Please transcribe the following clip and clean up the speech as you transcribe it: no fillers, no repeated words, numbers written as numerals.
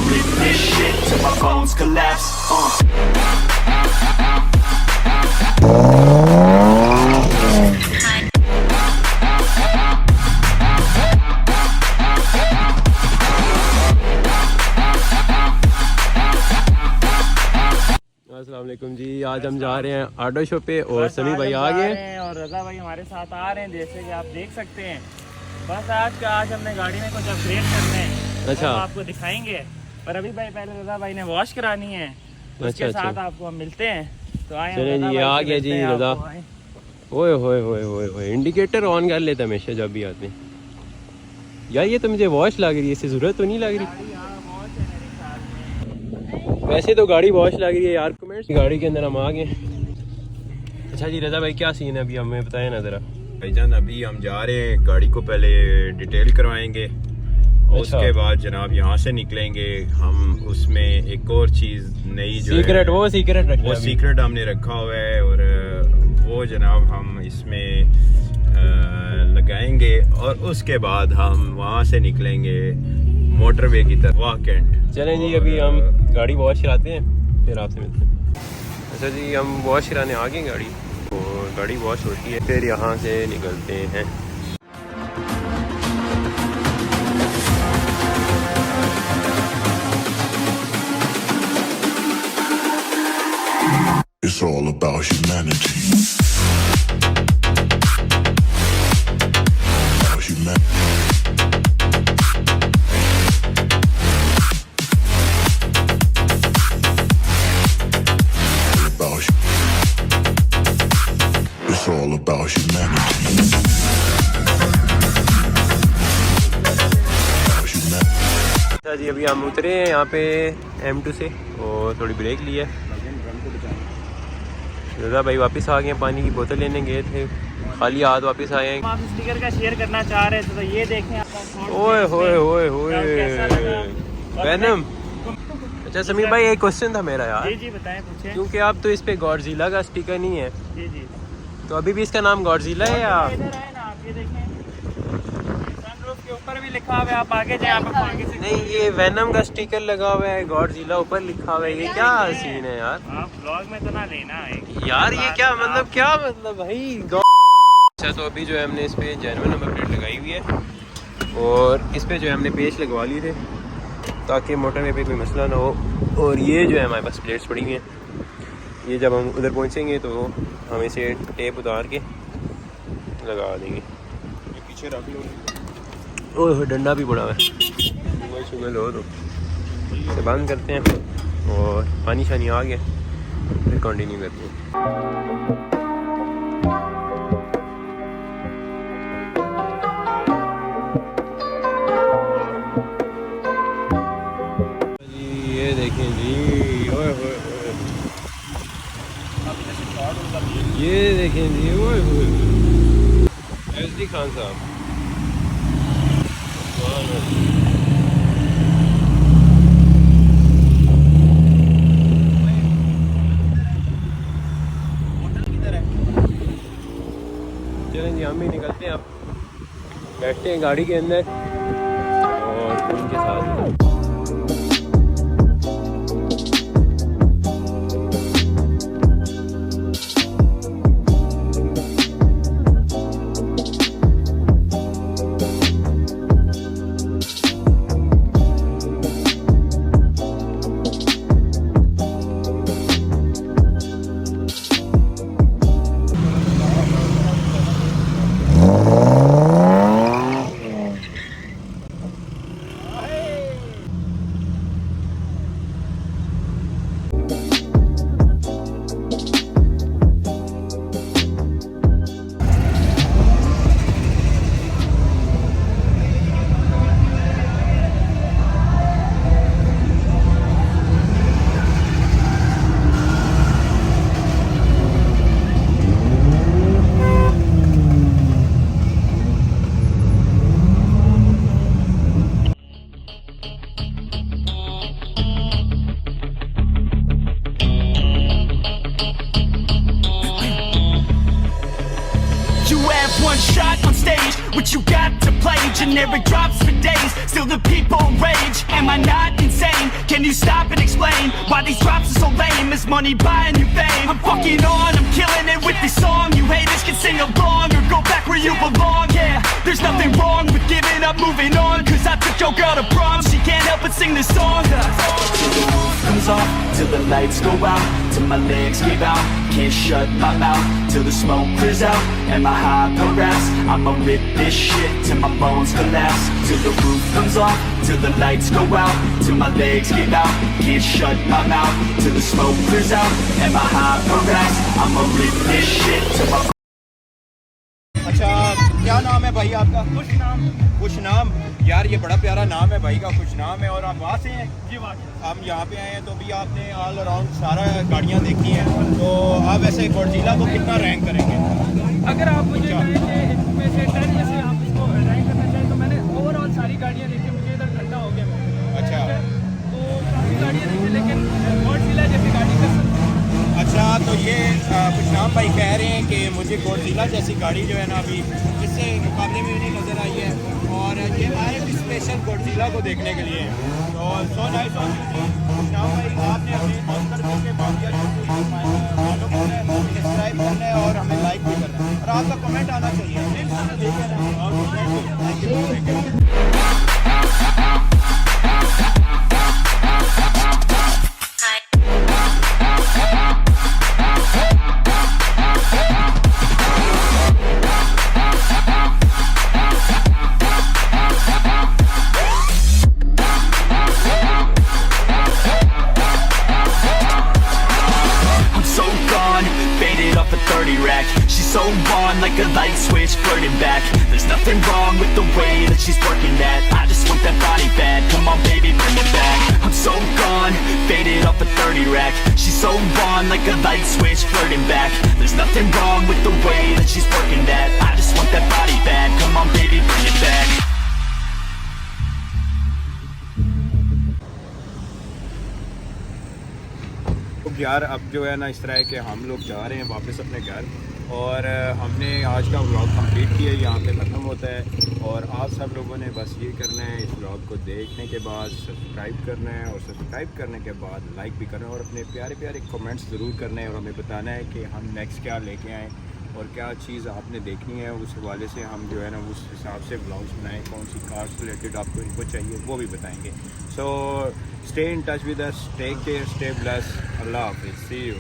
rip this shit till my bones collapse. अस्सलाम वालेकुम जी, आज हम जा रहे हैं ऑटो शो पे और समी भाई आ गए हैं और रजा भाई हमारे साथ आ रहे हैं, जैसे कि आप देख सकते हैं। बस आज हमने गाड़ी में कुछ अपग्रेड करने हैं। अच्छा, तो आपको दिखाएंगे, पर अभी भाई पहले रजा भाई ने वॉश करानी है। उसके साथ आपको हम मिलते हैं। तो आए चलें जी, आ गया जी रजा। ओए होए होए होए होए, इंडिकेटर ऑन कर लेता हमेशा जब भी आते हैं। यार ये तो मुझे वॉश लग रही है, इससे ज़रूरत तो नहीं लग रही। वैसे तो गाड़ी वॉश लग रही है यार। कमेंट्स गाड़ी के अंदर हम आ गए। अच्छा जी रजा भाई, क्या सीन है अभी हमें बताएं ना ज़रा। भाईजान अभी हम जा रहे हैं, गाड़ी को पहले डिटेल करवाएंगे। अच्छा। उसके बाद जनाब यहाँ से निकलेंगे हम। उसमें एक और चीज़ नई जो सीक्रेट, वो सीक्रेट हमने रखा हुआ है और वो जनाब हम इसमें लगाएंगे और उसके बाद हम वहाँ से निकलेंगे मोटरवे की तरफ, वाह कैंट। चलें जी, अभी हम गाड़ी वॉश कराते हैं, फिर आपसे मिलते हैं। अच्छा जी, हम वॉश कराने आ गए गाड़ी, और गाड़ी वॉश होती है, फिर यहाँ से निकलते हैं। It's all about humanity. It's all about humanity. अच्छा जी, अभी हम उतरे हैं यहाँ पे M2 से और थोड़ी ब्रेक ली है। रजा भाई वापस आ गए, पानी की बोतल लेने गए थे, खाली हाथ वापस आए हैं। आप स्टिकर का शेयर करना चाह रहे थे तो ये देखें आपका। ओए होए होए होए वैनम। अच्छा समीर भाई, एक क्वेश्चन था मेरा यार। जी बताएं, पूछें। क्योंकि आप तो इस पे गॉडजिला का स्टिकर नहीं है। जी तो अभी भी इसका नाम गॉडजिला है या? इधर आए ना, आप ये देखें, सनरूफ के ऊपर भी लिखा हुआ है। आप आगे जाएं, आप आगे से नहीं, ये वैनम का स्टिकर लगा हुआ है, गॉडजिला ऊपर लिखा हुआ है। ये क्या सीन है यार? आप ब्लॉग में तो ना लेना है यार। ये क्या मतलब भाई। अच्छा, तो अभी जो है हमने इस पे जेन्युइन नंबर प्लेट लगाई हुई है और इस पे जो है हमने पेच लगवा लिए थे ताकि मोटरवे पे कोई मसला ना हो। और ये जो है हमारे पास प्लेट्स पड़ी हुई हैं, ये जब हम उधर पहुंचेंगे तो हम इसे टेप उतार के लगा देंगे। पीछे रख लो। ओह, डंडा भी पड़ा हुआ है, शुगर हो तो इसे बंद करते हैं और पानी शानी आ गया, फिर कंटिन्यू करते हैं। ये देखें जी, ओए होए होए, ये देखें जी, ओए होए, SD खान साहब। चलें जी, हम भी निकलते हैं, अब बैठते हैं गाड़ी के अंदर और उनके साथ। one shot on stage, what you got to play? Generic drops for days, still the people rage. Am I not insane? you stop and explain why these drops are so lame? Is money buying you fame? I'm fucking on, I'm killing it with this song. You haters can sing along or go back where you belong. Yeah, there's nothing wrong with giving up, moving on. Cause I took your girl to prom, she can't help but sing this song. Till the roof comes off, till the lights go out, till my legs give out, can't shut my mouth, till the smoke clears out, and my high progress. I'ma rip this shit till my bones collapse. Till the roof comes off, till the lights go out, till my legs give out, can't shut my mouth, till the smoke clears out, and my high progress. I'ma rip this shit till my... अच्छा, क्या नाम है भाई आपका? खुश नाम। यार ये बड़ा प्यारा नाम है भाई का, खुश नाम है। और आप वहाँ से हैं? जी वहाँ से। हम यहाँ पे आए हैं तो भी आपने ऑल अराउंड सारा गाड़ियाँ देखी हैं, तो आप ऐसे गॉडजिला को कितना रैंक करेंगे? अगर आप मुझे कहें कि इसमें से 10 में से आप इसको रैंक करना चाहें तो मैंने ओवरऑल सारी गाड़ियाँ देखी, मुझे इधर घंटा हो गया। अच्छा, तो काफ़ी गाड़ियाँ देखी, लेकिन गॉडजिला जैसी गाड़ी कर सकते हैं। अच्छा, तो ये खुशनाम भाई कह रहे हैं कि मुझे गॉडजिला जैसी गाड़ी जो है ना अभी इससे मुकाबले में नहीं नज़र आई है, और ये आए भी स्पेशल गॉडजिला को देखने के लिए। तो so nice of you Khushnam भाई, आपने अपनी OSCERPK के माफिया शो को फॉलो करना है, सब्सक्राइब करना है और हमें लाइक भी करना है, और आपका कमेंट आना चाहिए। Thank you. She's so on like a light switch, flirting back. There's nothing wrong with the way that she's working that. I just want that body bad, come on baby, bring it back. I'm so gone, faded off a 30 rack. She's so on like a light switch, flirting back. There's nothing wrong with the way that she's working that. I just want that body bad, come on baby, bring it back. यार अब जो है ना इस तरह के हम लोग जा रहे हैं वापस अपने घर, और हमने आज का व्लॉग कंप्लीट किया, यहाँ पे ख़त्म होता है। और आप सब लोगों ने बस ये करना है, इस व्लॉग को देखने के बाद सब्सक्राइब करना है, और सब्सक्राइब करने के बाद लाइक भी करना है, और अपने प्यारे प्यारे कमेंट्स ज़रूर करने हैं, और हमें बताना है कि हम नेक्स्ट क्या लेके आएँ और क्या चीज़ आपने देखनी है। उस हवाले से हम जो है ना उस हिसाब से व्लॉग्स बनाएं, कौन सी कार्स रिलेटेड आपको इनको चाहिए वो भी बताएंगे। So stay in touch with us, take care, stay blessed, अल्लाह हाफिज़, सी यू।